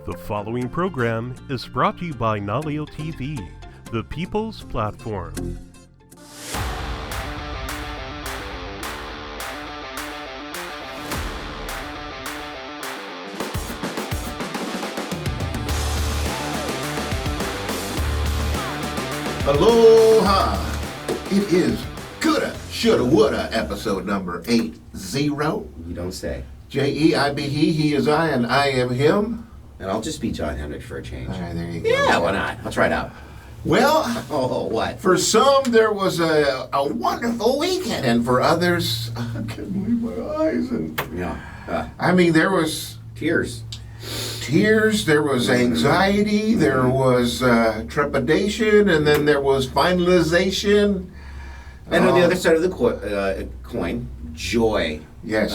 The following program is brought to you by Naleo TV, the people's platform. Aloha! It is Coulda, Shoulda, Woulda, episode number 80. You don't say. J-E-I be he is I, and I am him. And I'll just be John Hendricks for a change. All right, there you go. Yeah, why not? I'll try it out. Well, Oh, what? for some, there was a wonderful weekend, and for others, I couldn't believe my eyes. And Yeah. I mean, there was Tears. tears, there was anxiety, there was trepidation, and then there was finalization. And on the other side of the coin, joy. Yes.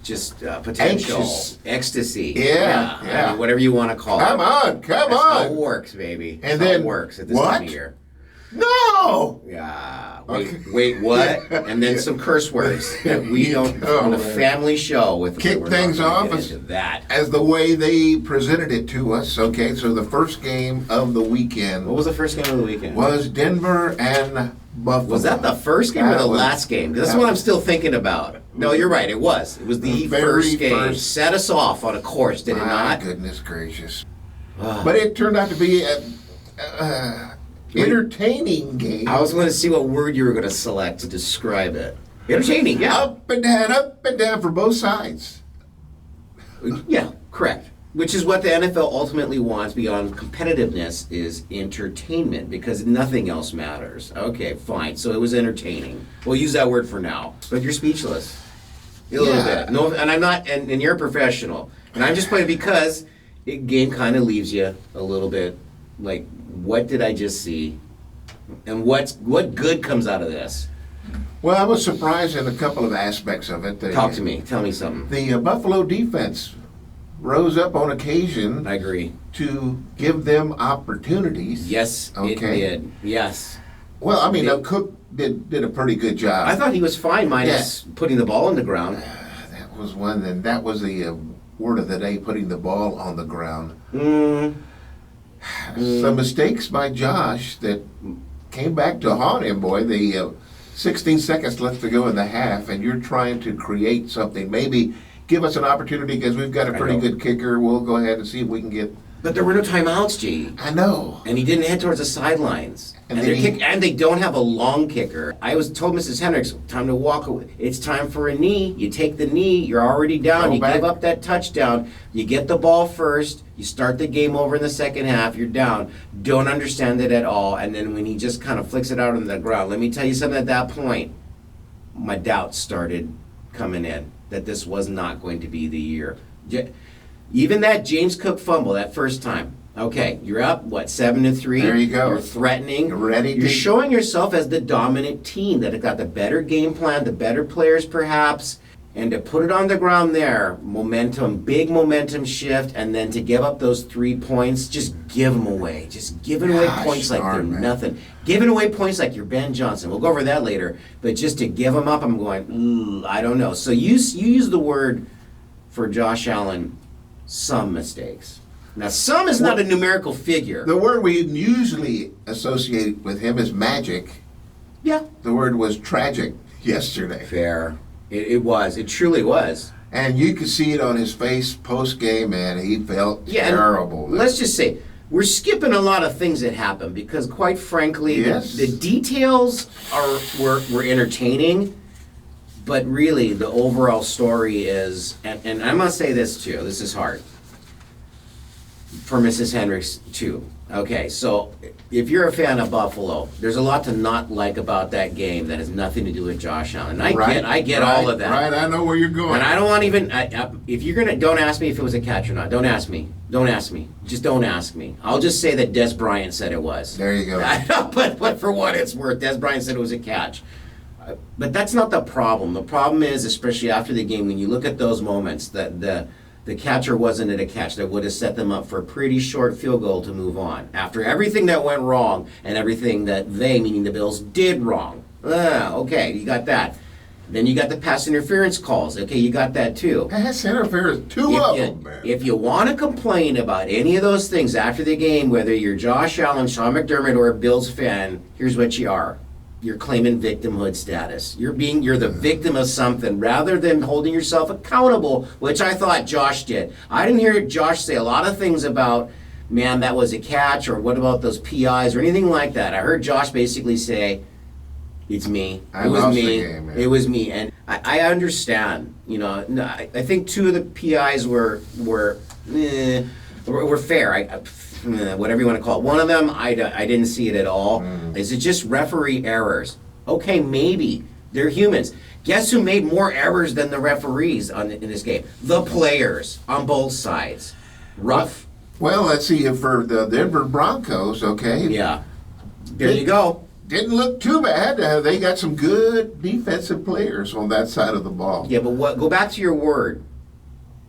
Just potential. Anxious. Ecstasy. Yeah. I mean, whatever you want to call Come it. on, come That's how it on. works, baby. And That's then, how it works at this what? time of year. No! Yeah. Okay. Wait, what? And then some curse words that we don't on a family show with. Kick we're things not gonna off get as- into that. As the way they presented it to us, okay, so the first game of the weekend What was the first game of the weekend? was Denver and Buffalo. Was that the first game or That the was- last game? This is that what I'm was- still thinking about. No, you're right. It was. It was the very first game. first- Set us off on a course, did it My not? goodness gracious. Ah. But it turned out to be an entertaining game. I was going to see what word you were going to select to describe it. Entertaining, yeah. Up and down for both sides. Yeah, correct. Which is what the NFL ultimately wants beyond competitiveness is entertainment because nothing else matters. Okay, fine. So it was entertaining. We'll use that word for now. But you're speechless. A little Yeah. bit. No, and I'm not, and you're a professional. And I'm just playing because game kind of leaves you a little bit like, what did I just see? And what good comes out of this? Well, I was surprised in a couple of aspects of it. Talk to me. Tell me something. The Buffalo defense rose up on occasion I agree. to give them opportunities. Yes, it Okay. did. Yes. Well, I mean, They- Cook did a pretty good job. I thought he was fine minus putting the ball on the ground. That was one, and that was the word of the day, putting the ball on the ground. Some mistakes by Josh that came back to haunt him, boy. The 16 seconds left to go in the half, and you're trying to create something. Maybe give us an opportunity because we've got a pretty know. good kicker. We'll go ahead and see if we can get... But there were no timeouts, G. I know. And he didn't head towards the sidelines. And And, then they don't have a long kicker. I was told Mrs. Hendricks, time to walk away. It's time for a knee. You take the knee. You're already down. Go You back. give up that touchdown. You get the ball first. You start the game over in the second half. You're down. Don't understand it at all. And then when he just kind of flicks it out on the ground, let me tell you something at that point. My doubts started coming in that this was not going to be the year. Even that James Cook fumble that first time. Okay, you're up, 7-3? There you go. You're threatening. You're ready to- You're showing yourself as the dominant team that have got the better game plan, the better players perhaps, and to put it on the ground there, momentum, big momentum shift, and then to give up those 3 points, just give them away. Just giving away Gosh points like they're darn, man. nothing. Giving away points like you're Ben Johnson. We'll go over that later. But just to give them up, I'm going, I don't know. So you use the word for Josh Allen, some mistakes. Now, some is not a numerical figure. The word we usually associate with him is magic. Yeah. The word was tragic yesterday. Fair. It was. It truly was. And you could see it on his face post-game, man. He felt Yeah, and terrible. let's just say, we're skipping a lot of things that happened because, quite frankly, Yes. the details were entertaining, but really the overall story is, and I'm going to say this too, this is hard, for Mrs. Hendricks too. Okay, so if you're a fan of Buffalo, there's a lot to not like about that game that has nothing to do with Josh Allen. I get all of that. Right, I know where you're going. And I don't want even, if you're going to, don't ask me if it was a catch or not. Don't ask me. Don't ask me. Just don't ask me. I'll just say that Des Bryant said it was. There you go. But for what it's worth, Des Bryant said it was a catch. But that's not the problem. The problem is, especially after the game, when you look at those moments, that the catcher wasn't at a catch that would have set them up for a pretty short field goal to move on. After everything that went wrong and everything that they, meaning the Bills, did wrong. Okay, you got that. Then you got the pass interference calls. Okay, you got that too. Pass interference, two of them, man. If you want to complain about any of those things after the game, whether you're Josh Allen, Sean McDermott, or a Bills fan, here's what you are. You're claiming victimhood status. You're the victim of something rather than holding yourself accountable, which I thought Josh did. I didn't hear Josh say a lot of things about, man, that was a catch, or what about those PIs, or anything like that. I heard Josh basically say, it's me. It was me. It was me. And I understand. You know, I think two of the PIs were fair. Whatever you want to call it. One of them, I didn't see it at all. Is it just referee errors? Okay, maybe. They're humans. Guess who made more errors than the referees in this game? The players on both sides. Rough. Well, let's see. For the Denver Broncos, okay. Yeah. There you go. Didn't look too bad. They got some good defensive players on that side of the ball. Yeah, but go back to your word.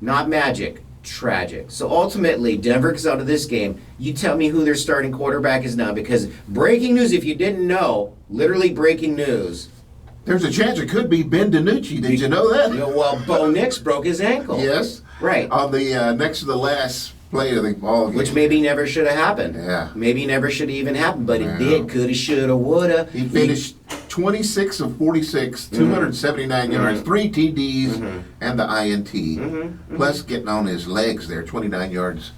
Not magic. Tragic. So ultimately, Denver gets out of this game. You tell me who their starting quarterback is now, because breaking news, if you didn't know, literally breaking news. There's a chance it could be Ben DiNucci. Did you know that? Well, Bo Nix broke his ankle. Yes. Right. On the next to the last play of the ball game. Which maybe never should have happened. Yeah. Maybe never should have even happened, but it did. Coulda, shoulda, woulda. He finished 26 of 46, 279 yards, 3 TDs, and the INT. Plus getting on his legs there, 29 yards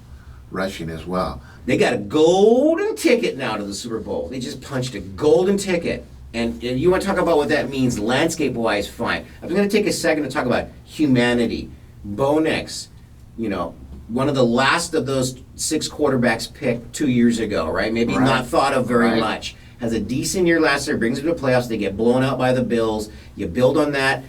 rushing as well. They got a golden ticket now to the Super Bowl. They just punched a golden ticket. And you want to talk about what that means landscape-wise, fine. I'm going to take a second to talk about humanity. Bo Nix, you know, one of the last of those 6 quarterbacks picked 2 years ago, right? Maybe not thought of very much. Has a decent year last year, brings them to the playoffs. They get blown out by the Bills. You build on that.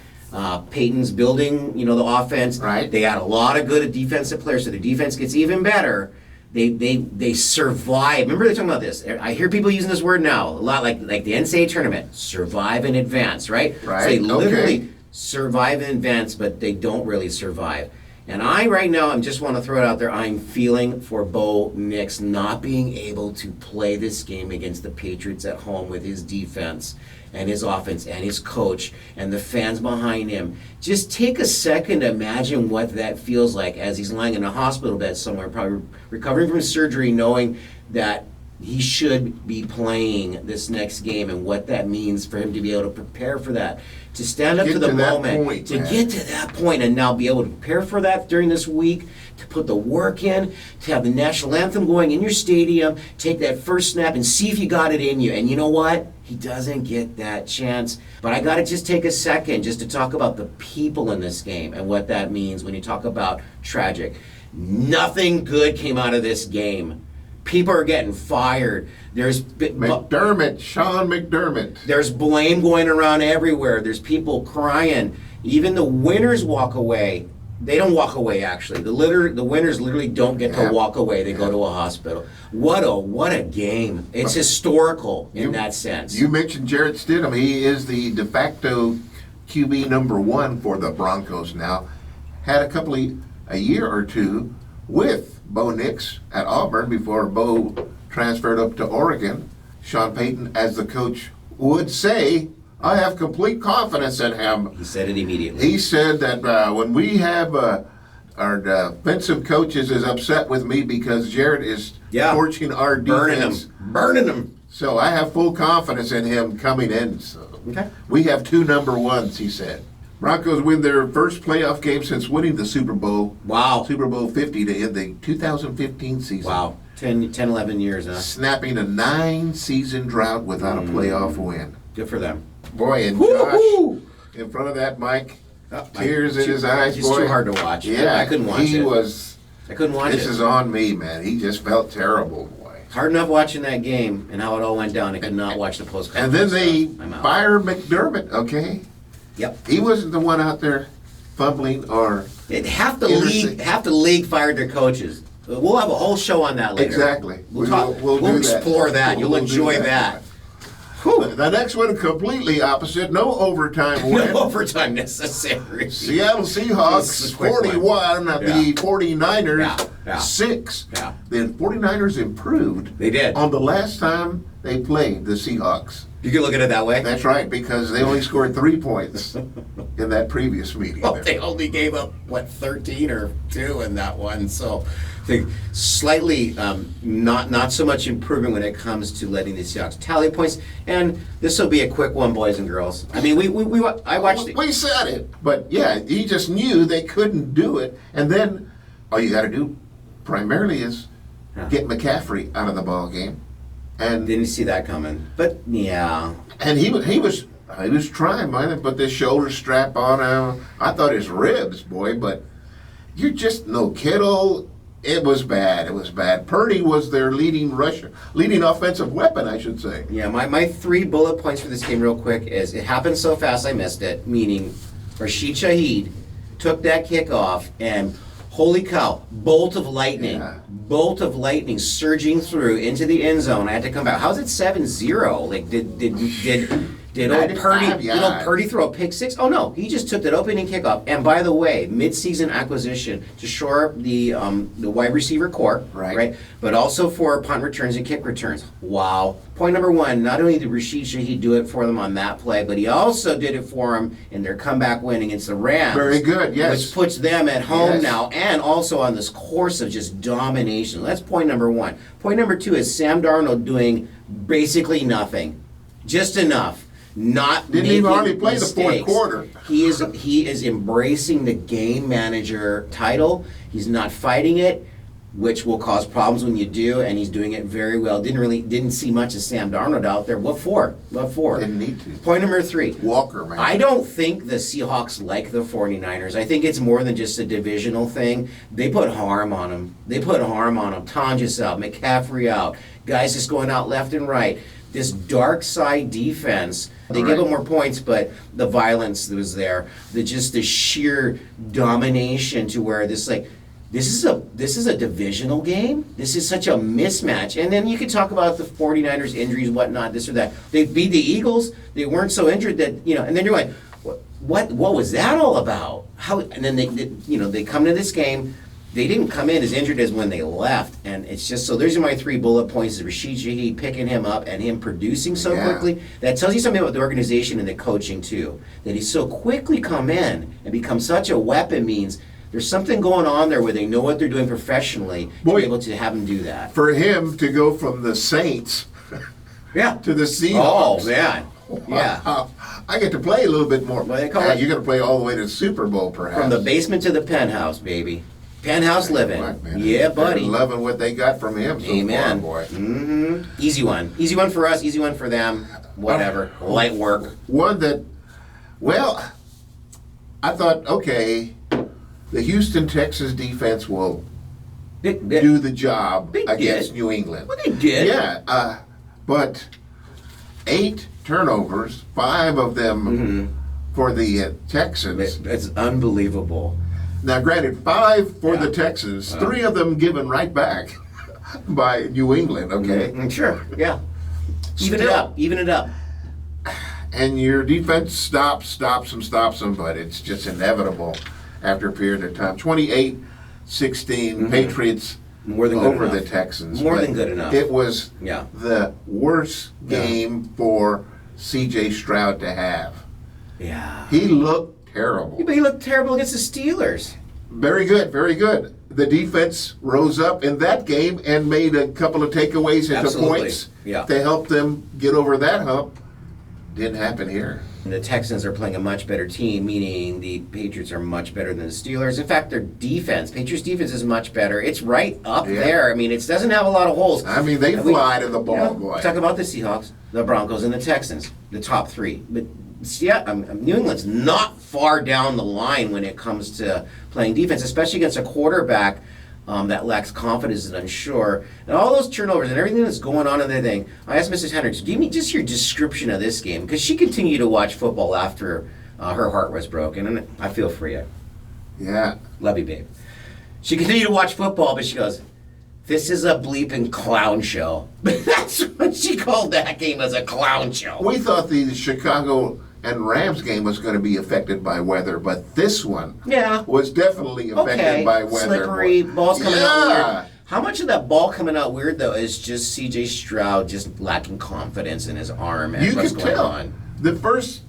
Peyton's building, you know, the offense. Right. They got a lot of good defensive players, so the defense gets even better. They survive. Remember they're talking about this. I hear people using this word now a lot, like the NCAA tournament. Survive in advance, right? Right. So they literally survive in advance, but they don't really survive. And I right now, I just want to throw it out there, I'm feeling for Bo Nix not being able to play this game against the Patriots at home with his defense and his offense and his coach and the fans behind him. Just take a second to imagine what that feels like as he's lying in a hospital bed somewhere, probably recovering from surgery, knowing that he should be playing this next game and what that means for him to be able to prepare for that. To stand up to the moment, to get to that point and now be able to prepare for that during this week, to put the work in, to have the national anthem going in your stadium, take that first snap and see if you got it in you. And you know what? He doesn't get that chance. But I got to just take a second just to talk about the people in this game and what that means when you talk about tragic. Nothing good came out of this game. People are getting fired. There's McDermott, Sean McDermott. There's blame going around everywhere. There's people crying. Even the winners walk away. They don't walk away, actually. The winners literally don't get to walk away. They go to a hospital. What a game. It's historical in that sense. You mentioned Jarrett Stidham. He is the de facto QB number 1 for the Broncos now. Had a year or two with Bo Nix at Auburn before Bo transferred up to Oregon. Sean Payton, as the coach would say, I have complete confidence in him. He said it immediately. He said that when we have our defensive coaches is upset with me because Jarrett is torching our defense. Burning them. So I have full confidence in him coming in. So we have 2 number 1s, he said. Broncos win their first playoff game since winning the Super Bowl. Wow. Super Bowl 50 to end the 2015 season. Wow. 10, 11 years, huh? Snapping a 9-season drought without a playoff win. Good for them. Boy, and Josh, in front of that mic, tears in his eyes. It's too hard to watch. Yeah, I couldn't watch it. I couldn't watch it. This is on me, man. He just felt terrible, boy. Hard enough watching that game and how it all went down. I could not watch the post-conference. And then they fired McDermott, okay? Yep. He wasn't the one out there fumbling or... Half the league fired their coaches. We'll have a whole show on that later. Exactly. We'll explore that. You'll enjoy that. The next one, completely opposite. No overtime win. No overtime necessary. Seattle Seahawks 41, the 49ers 6. Yeah. The 49ers improved. They did. On the last time they played the Seahawks. You can look at it that way. That's right, because they only scored 3 points in that previous meeting. Well, they only gave up, 13 or 2 in that one. So I think slightly not so much improvement when it comes to letting the Seahawks tally points. And this will be a quick one, boys and girls. I mean, I watched it. We said it, but yeah, he just knew they couldn't do it. And then all you got to do primarily is get McCaffrey out of the ball game. And Didn't see that coming. But, yeah. And he was trying, man, but the shoulder strap on him. I thought his ribs, boy, but you're just no Kittle. It was bad. It was bad. Purdy was their leading offensive weapon, I should say. Yeah, my 3 bullet points for this game real quick is it happened so fast I missed it, meaning Rashid Shaheed took that kickoff and holy cow, bolt of lightning surging through into the end zone. I had to come back. How's it 7-0? Like, did old Purdy throw a pick six? Oh no, he just took that opening kickoff. And by the way, mid-season acquisition to shore up the wide receiver core, right? But also for punt returns and kick returns. Wow. Point number 1, not only did Rashid Shaheed do it for them on that play, but he also did it for them in their comeback win against the Rams. Very good, yes. Which puts them at home now and also on this course of just domination. That's point number 1. Point number 2 is Sam Darnold doing basically nothing. Just enough. Didn't even hardly play the fourth quarter. He is embracing the game manager title. He's not fighting it, which will cause problems when you do, and he's doing it very well. Didn't see much of Sam Darnold out there. What for? Didn't need to. Point number 3. Walker, man. I don't think the Seahawks like the 49ers. I think it's more than just a divisional thing. They put harm on them. Tonjes out, McCaffrey out, guys just going out left and right. This dark side defense, they give them more points, but the violence that was there, the sheer domination to where this is a divisional game. This is such a mismatch. And then you could talk about the 49ers injuries, whatnot, this or that. They beat the Eagles. They weren't so injured that, and then you're like, what was that all about? How? And then they come to this game. They didn't come in as injured as when they left, and it's just so. Those are my 3 bullet points: is Rashid Shaheed picking him up and him producing so quickly. That tells you something about the organization and the coaching too. That he's so quickly come in and become such a weapon means there's something going on there where they know what they're doing professionally to be able to have him do that. For him to go from the Saints, to the Seahawks. Oh man. Yeah. I get to play a little bit more. What do they call it? You're going to play all the way to the Super Bowl, perhaps. From the basement to the penthouse, baby. Penthouse living. Yeah, buddy. They're loving what they got from him so far, boy. Mm-hmm. Easy one. Easy one for us, easy one for them. Whatever. Light work. One that, well, I thought, okay, the Houston Texans defense will do the job against New England. Well, they did. Yeah, but 8 turnovers, 5 of them for the Texans. It's unbelievable. Now, granted, 5 for the Texans, 3 of them given right back by New England, okay? Sure, yeah. Even it up. And your defense stops them, but it's just inevitable after a period of time. 28-16, Patriots more than over good the Texans. More than good enough. It was the worst game for C.J. Stroud to have. Yeah. He looked terrible. But he looked terrible against the Steelers. Very good, very good. The defense rose up in that game and made a couple of takeaways into points to help them get over that hump. Didn't happen here. And the Texans are playing a much better team, meaning the Patriots are much better than the Steelers. In fact, their defense, Patriots' defense is much better. It's right up there. I mean, it doesn't have a lot of holes. I mean, they fly to the ball, boy. Talk about the Seahawks, the Broncos, and the Texans, the top 3. But New England's not far down the line when it comes to playing defense, especially against a quarterback that lacks confidence and unsure. And all those turnovers and everything that's going on in that thing. I asked Mrs. Hendricks, give me just your description of this game, because she continued to watch football after her heart was broken, and I feel for you. Yeah. Love you, babe. She continued to watch football, but she goes, this is a bleeping clown show. That's what she called that game, as a clown show. We thought the Chicago and Rams game was going to be affected by weather, but this one was definitely affected by weather. Slippery, balls coming out weird. How much of that ball coming out weird, though, is just C.J. Stroud just lacking confidence in his arm and You what's can going tell. on? The first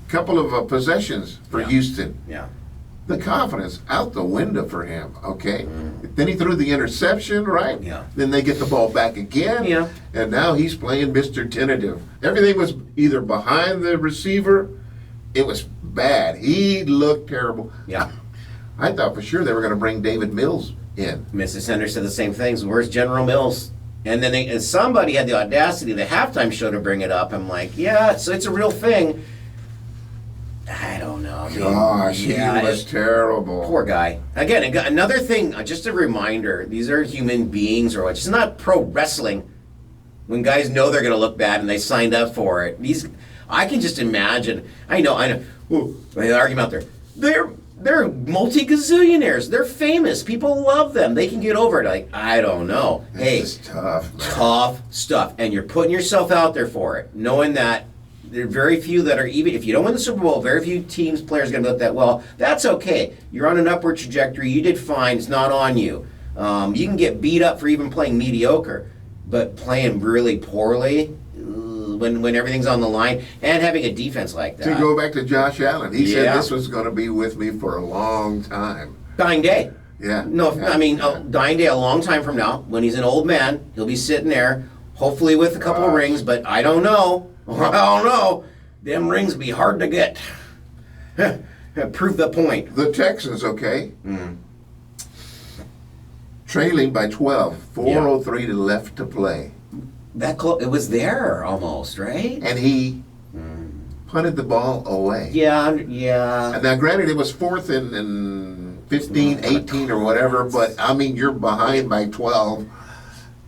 couple of possessions for Yeah. Houston, Yeah. the confidence out the window for him, okay? Then he threw the interception, right? Yeah. Then they get the ball back again. Yeah. And now he's playing Mr. Tentative. Everything was either behind the receiver, it was bad. He looked terrible. Yeah. I thought for sure they were going to bring David Mills in. Mrs. Sender said the same things. Where's General Mills? And then and somebody had the audacity, the halftime show, to bring it up. I'm like, yeah, so it's a real thing. I don't know. I mean, Gosh, yeah, he was terrible. poor guy. Again, another thing, just a reminder, these are human beings or what. It's not pro wrestling when guys know they're going to look bad and they signed up for it. I can just imagine. I know. Ooh, the argument out there. They're multi-gazillionaires. They're famous. People love them. They can get over it. Like, I don't know. Hey, This is tough, man. tough stuff. And you're putting yourself out there for it, knowing that there are very few that are, even if you don't win the Super Bowl, very few teams, players are going to look that well. That's okay. You're on an upward trajectory. You did fine. It's not on you. You can get beat up for even playing mediocre, but playing really poorly when everything's on the line and having a defense like that. To go back to Josh Allen, he said Yeah. this was going to be with me for a long time. Dying day. Yeah. No, Yeah. I mean, dying day a long time from now, when he's an old man, he'll be sitting there, hopefully with a couple of Gosh. rings, but I don't know. I don't know. Them rings be hard to get. Prove the point. The Texans, okay? Trailing by 12, 4:03 to left to play. That it was there almost, right? And he punted the ball away. Yeah, yeah. And now, granted, it was 4th and 15, 18 or whatever, but, I mean, you're behind by 12.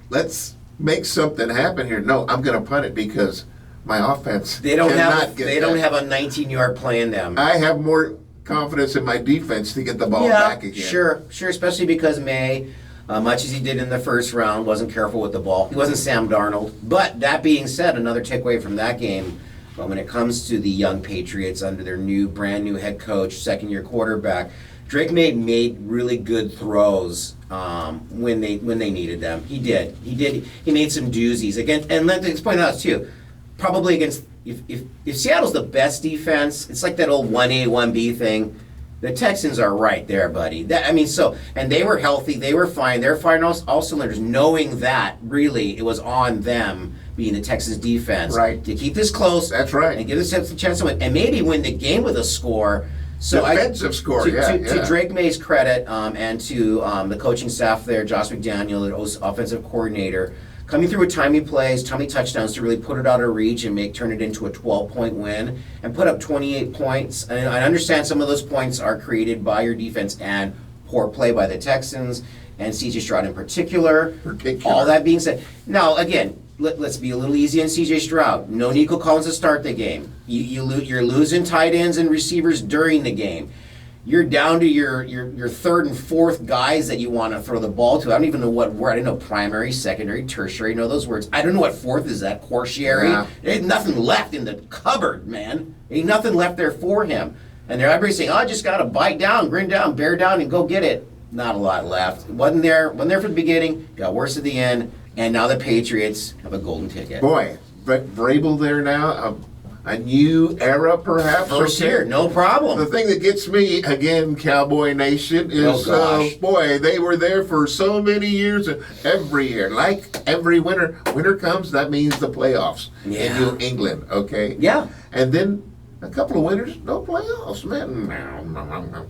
Let's make something happen here. No, I'm going to punt it because my offense They don't cannot have get they don't that. have a 19-yard play in them. I have more confidence in my defense to get the ball back again. Sure, especially because May, much as he did in the first round, wasn't careful with the ball. He wasn't Sam Darnold. But that being said, another takeaway from that game, when it comes to the young Patriots under their brand new head coach, second-year quarterback, Drake made really good throws when they needed them. He did. He made some doozies again. And let's point out too, probably against if Seattle's the best defense, it's like that old 1A 1B thing. The Texans are right there, buddy. And they were healthy. They were fine. They're firing all cylinders, knowing that really it was on them, being the Texans defense, Right. to keep this close. That's right. And give this a chance to win, and maybe win the game with a score. So Defensive score, to Drake May's credit, and to the coaching staff there, Josh McDaniel, the offensive coordinator, coming through with timely plays, timely touchdowns to really put it out of reach and turn it into a 12-point win and put up 28 points. And I understand some of those points are created by your defense and poor play by the Texans and C.J. Stroud in particular. All that being said, now again, let's be a little easy on C.J. Stroud. No Nico Collins to start the game. You're losing tight ends and receivers during the game. You're down to your third and fourth guys that you want to throw the ball to. I don't even know what word. I don't know primary, secondary, tertiary. Know those words. I don't know what fourth is. That tertiary. Yeah. There ain't nothing left in the cupboard, man. Ain't nothing left there for him. And they're everybody saying, "Oh, I just got to bite down, grin down, bear down, and go get it." Not a lot left. Wasn't there from the beginning. Got worse at the end. And now the Patriots have a golden ticket. Boy, but Vrabel there now, a new era perhaps. First okay? year, no problem. The thing that gets me, again, Cowboy Nation, is, gosh. boy, they were there for so many years, and every year, like every winter comes, that means the playoffs in New England, okay? Yeah. And then a couple of winters, no playoffs, man.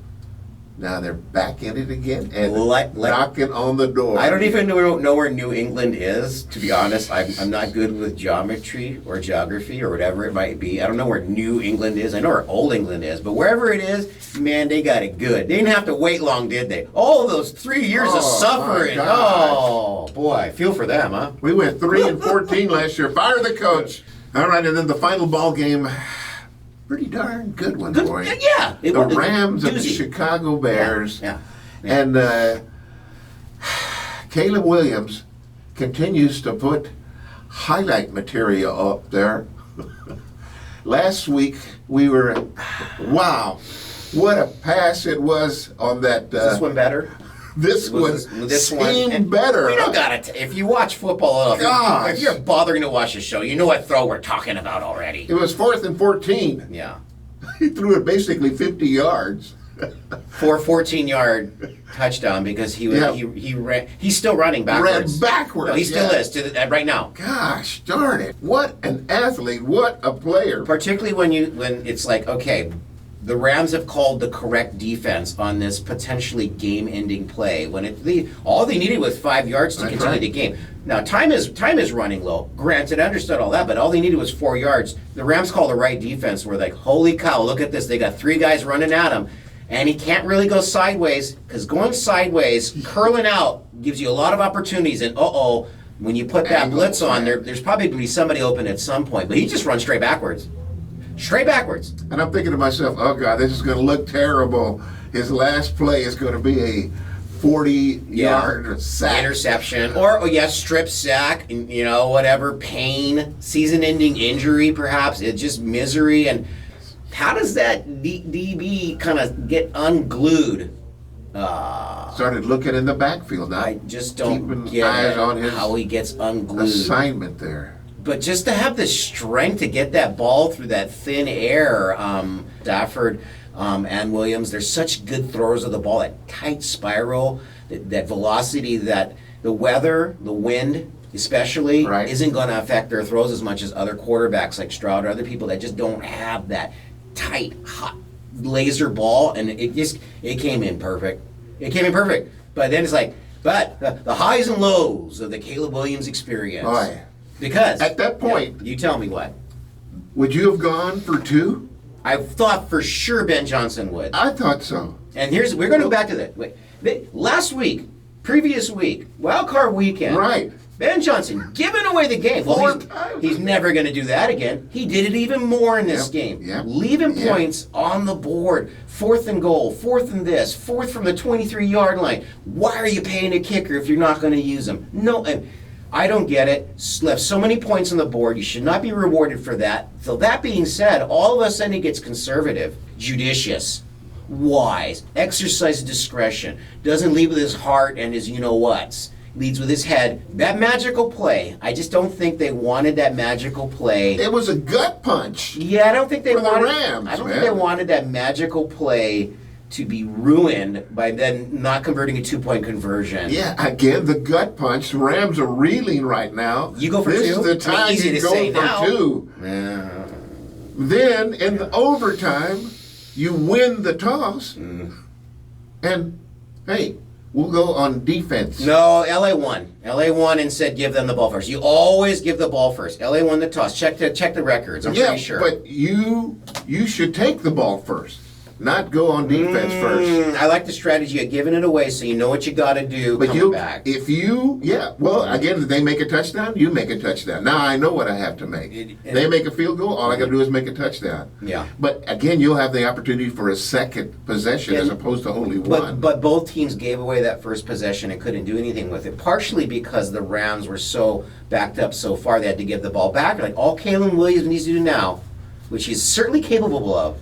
Now they're back in it again and knocking on the door. I don't even know where New England is, to be honest. I'm not good with geometry or geography or whatever it might be. I don't know where New England is. I know where Old England is. But wherever it is, man, they got it good. They didn't have to wait long, did they? All those 3 years of suffering. my gosh. Oh, boy. I feel for them, huh? We went 3-14 last year. Fire the coach. All right, and then the final ball game. Pretty darn good one, boy. Yeah. The Rams and the Chicago Bears. Yeah. And Caleb Williams continues to put highlight material up there. Last week, we were, wow, what a pass it was on that. Is this one better? This one seemed better. We don't got it. If you watch football, if you're bothering to watch the show, you know what throw we're talking about already. It was 4th and 14. Yeah. He threw it basically 50 yards. For a 14-yard touchdown because he ran. He's still running backwards. Ran backwards. No, he still is right now. Gosh darn it! What an athlete! What a player! Particularly when it's like, okay, the Rams have called the correct defense on this potentially game-ending play. When all they needed was 5 yards to continue the game. Now time is running low. Granted, I understood all that, but all they needed was 4 yards. The Rams call the right defense. We're like, holy cow! Look at this. They got 3 guys running at him. And he can't really go sideways, because going sideways, curling out, gives you a lot of opportunities. And when you put that blitz on, there's probably going to be somebody open at some point. But he just runs straight backwards. Straight backwards. And I'm thinking to myself, oh, God, this is going to look terrible. His last play is going to be a 40-yard sack. Interception. Or, strip sack, whatever, pain, season-ending injury, perhaps. It's just misery. And how does that DB kind of get unglued? Started looking in the backfield now. I just don't get how he gets unglued. Assignment there. But just to have the strength to get that ball through that thin air, Stafford and Williams, they're such good throwers of the ball. That tight spiral, that velocity, that the weather, the wind especially, isn't going to affect their throws as much as other quarterbacks like Stroud or other people that just don't have that tight, hot laser ball, and it came in perfect. It came in perfect. But then it's like, the highs and lows of the Caleb Williams experience. Oh, yeah. Because at that point, you tell me what. Would you have gone for 2? I thought for sure Ben Johnson would. I thought so. And we're going to go back to that. Last week, previous week, wild card weekend. Right. Ben Johnson giving away the game. Well, he's never going to do that again. He did it even more in this game. Yep. Leaving points on the board. 4th and goal, 4th and this, 4th from the 23-yard line. Why are you paying a kicker if you're not going to use him? No, I don't get it. Left so many points on the board. You should not be rewarded for that. So that being said, all of a sudden he gets conservative, judicious, wise, exercises discretion, doesn't lead with his heart and his you-know-whats. Leads with his head. That magical play, I just don't think they wanted that magical play. It was a gut punch. Yeah, I don't think they wanted. The Rams, I don't think they wanted that magical play to be ruined by then not converting a 2-point conversion. Yeah, again, the gut punch. The Rams are reeling right now. You go for 2? This is the time you go for 2. Yeah. Then, in the overtime, you win the toss. And, hey, we'll go on defense. No, LA won. LA won and said give them the ball first. You always give the ball first. LA won the toss. Check the records. I'm pretty sure. But you should take the ball first, not go on defense first. I like the strategy of giving it away so you know what you got to do coming back. Again, if they make a touchdown, you make a touchdown. Now I know what I have to make. They make a field goal, all I got to do is make a touchdown. Yeah. But again, you'll have the opportunity for a second possession as opposed to only one. But both teams gave away that first possession and couldn't do anything with it, partially because the Rams were so backed up so far they had to give the ball back. Like all Caleb Williams needs to do now, which he's certainly capable of,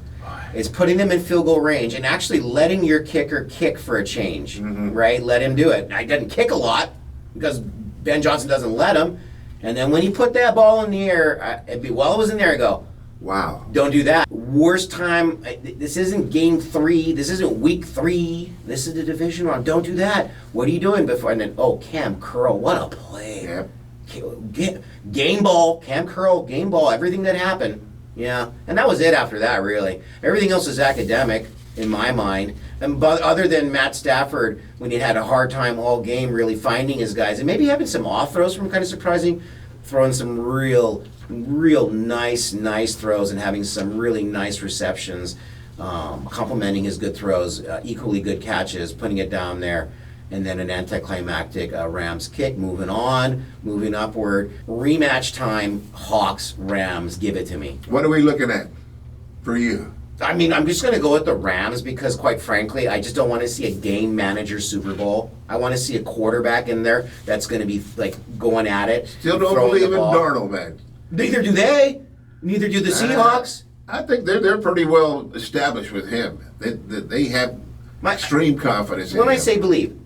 is putting them in field goal range and actually letting your kicker kick for a change, right? Let him do it. Now, he doesn't kick a lot because Ben Johnson doesn't let him. And then when he put that ball in the air, while it was in there, I go, wow. Don't do that. Worst time, this isn't game 3, this isn't week 3, this is the division round. Don't do that. What are you doing before? And then, Cam Curl, what a play. Yep. Game ball, Cam Curl, game ball, everything that happened. Yeah, and that was it after that, really. Everything else is academic, in my mind. But other than Matt Stafford, when he had a hard time all game really finding his guys, and maybe having some off throws from kind of surprising, throwing some real nice throws and having some really nice receptions, complimenting his good throws, equally good catches, putting it down there. And then an anticlimactic Rams kick, moving on, moving upward. Rematch time, Hawks, Rams, give it to me. What are we looking at for you? I mean, I'm just going to go with the Rams because, quite frankly, I just don't want to see a game manager Super Bowl. I want to see a quarterback in there that's going to be, going at it. Still don't believe in Darnold, man. Neither do they. Neither do the Seahawks. I think they're pretty well established with him. They have extreme confidence in him. When I say believe,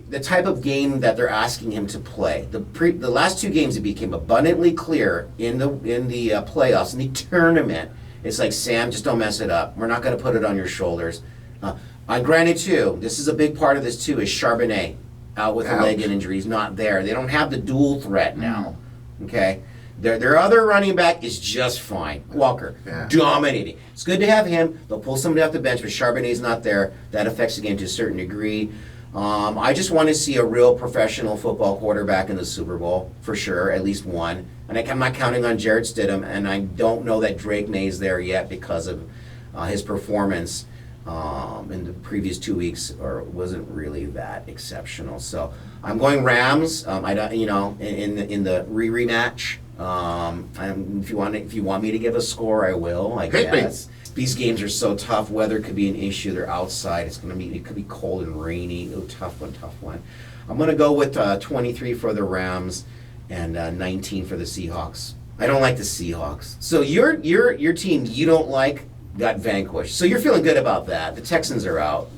the type of game that they're asking him to play. The last 2 games, it became abundantly clear in the playoffs, in the tournament. It's like, Sam, just don't mess it up. We're not going to put it on your shoulders. Granted, too, this is a big part of this, too, is Charbonnet out with a leg injury. He's not there. They don't have the dual threat now. Okay? Their other running back is just fine. Walker, dominating. It's good to have him. They'll pull somebody off the bench, but Charbonnet's not there. That affects the game to a certain degree. I just want to see a real professional football quarterback in the Super Bowl, for sure, at least one. And I'm not counting on Jarrett Stidham, and I don't know that Drake May's there yet because of his performance in the previous 2 weeks wasn't really that exceptional. So I'm going Rams. I don't, in the rematch. If you want me to give a score, I will. I guess these games are so tough. Weather could be an issue. They're outside. It could be cold and rainy. Oh, tough one. I'm gonna go with 23 for the Rams and 19 for the Seahawks. I don't like the Seahawks. So your team you don't like got vanquished. So you're feeling good about that. The Texans are out.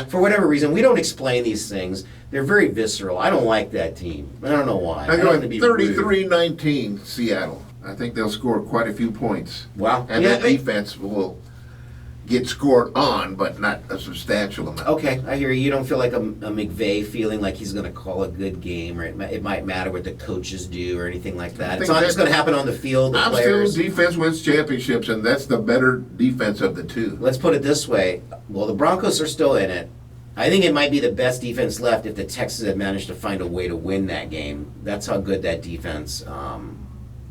For whatever reason, we don't explain these things. They're very visceral. I don't like that team. I don't know why. I'm going 33-19 Seattle. I think they'll score quite a few points. Wow. And that defense will get scored on, but not a substantial amount. Okay, I hear you. You don't feel like a McVay feeling like he's going to call a good game, or it might matter what the coaches do or anything like that. It's not just going to happen on the field. I'm still defense wins championships, and that's the better defense of the two. Let's put it this way. Well, the Broncos are still in it. I think it might be the best defense left if the Texans had managed to find a way to win that game. That's how good that defense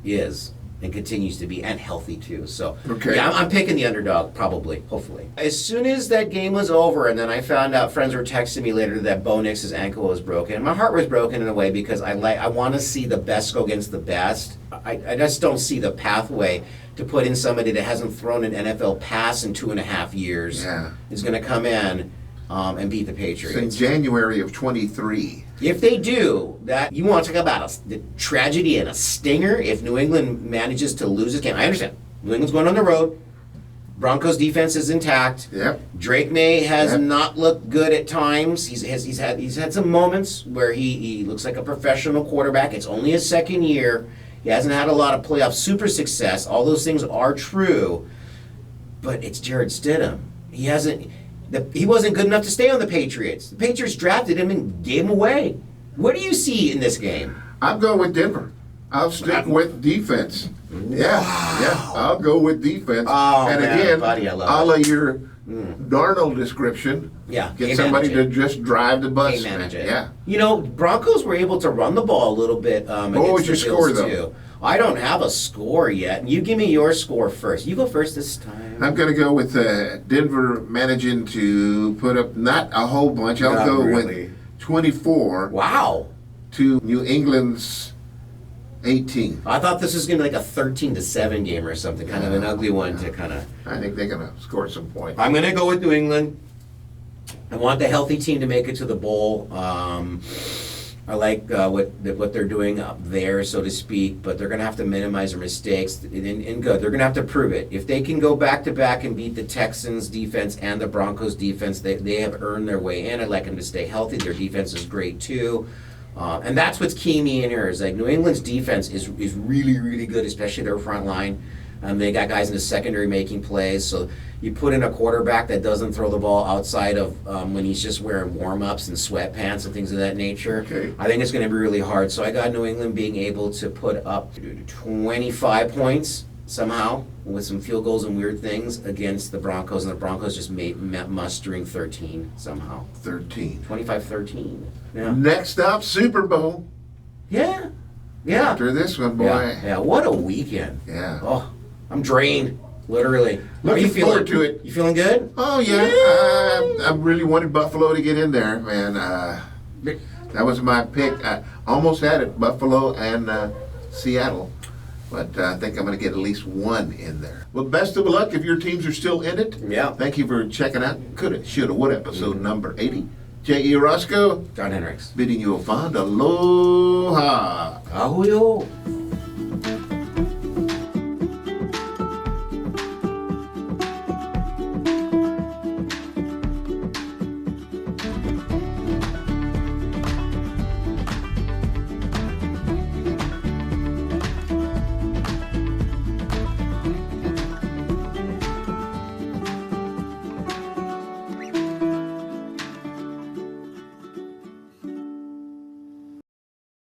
is and continues to be, and healthy too. So yeah, I'm picking the underdog, probably, hopefully. As soon as that game was over, and then I found out, friends were texting me later that Bo Nix's ankle was broken. And my heart was broken in a way because I want to see the best go against the best. I just don't see the pathway to put in somebody that hasn't thrown an NFL pass in 2.5 years. Is going to come in and beat the Patriots. It's in January of 23. If they do, that you want to talk about the tragedy and a stinger if New England manages to lose this game. I understand. New England's going on the road. Broncos defense is intact. Drake May has not looked good at times. He's had some moments where he looks like a professional quarterback. It's only his second year. He hasn't had a lot of playoff super success. All those things are true. But it's Jarrett Stidham. He wasn't good enough to stay on the Patriots. The Patriots drafted him and gave him away. What do you see in this game? I'm going with Denver. I'll stick with defense. I'll go with defense. And again, buddy, a la your Darnold description, get somebody to just drive the bus. Manage it. Broncos were able to run the ball a little bit against what was your score, though? Too. I don't have a score yet. You give me your score first. You go first this time. I'm going to go with Denver managing to put up not a whole bunch. I'll go with 24. Wow. To New England's 18. I thought this was going to be like a 13-7 game or something, kind of an ugly one to kind of... I think they're going to score some points. I'm going to go with New England. I want the healthy team to make it to the bowl. I like what they're doing up there, so to speak, but they're going to have to minimize their mistakes. And good, they're going to have to prove it. If they can go back-to-back and beat the Texans' defense and the Broncos' defense, they have earned their way in. I'd like them to stay healthy. Their defense is great, too. And that's what's keying me in here is like New England's defense is really, really good, especially their front line. They got guys in the secondary making plays. So you put in a quarterback that doesn't throw the ball outside of when he's just wearing warm-ups and sweatpants and things of that nature. I think it's going to be really hard. So I got New England being able to put up 25 points somehow with some field goals and weird things against the Broncos. And the Broncos just mustering 13 somehow. 25-13. Yeah. Next up, Super Bowl. Yeah. After this one, boy. Yeah, what a weekend. Yeah. Oh, I'm drained, literally. Looking forward to it. You feeling good? Oh, yeah. I really wanted Buffalo to get in there, man. That was my pick. I almost had it, Buffalo and Seattle. But I think I'm going to get at least one in there. Well, best of luck if your teams are still in it. Yeah. Thank you for checking out Coulda, Shoulda, Woulda episode number 80. J.E. Roscoe. John Hendricks. Bidding you a fond aloha. Ahuyo.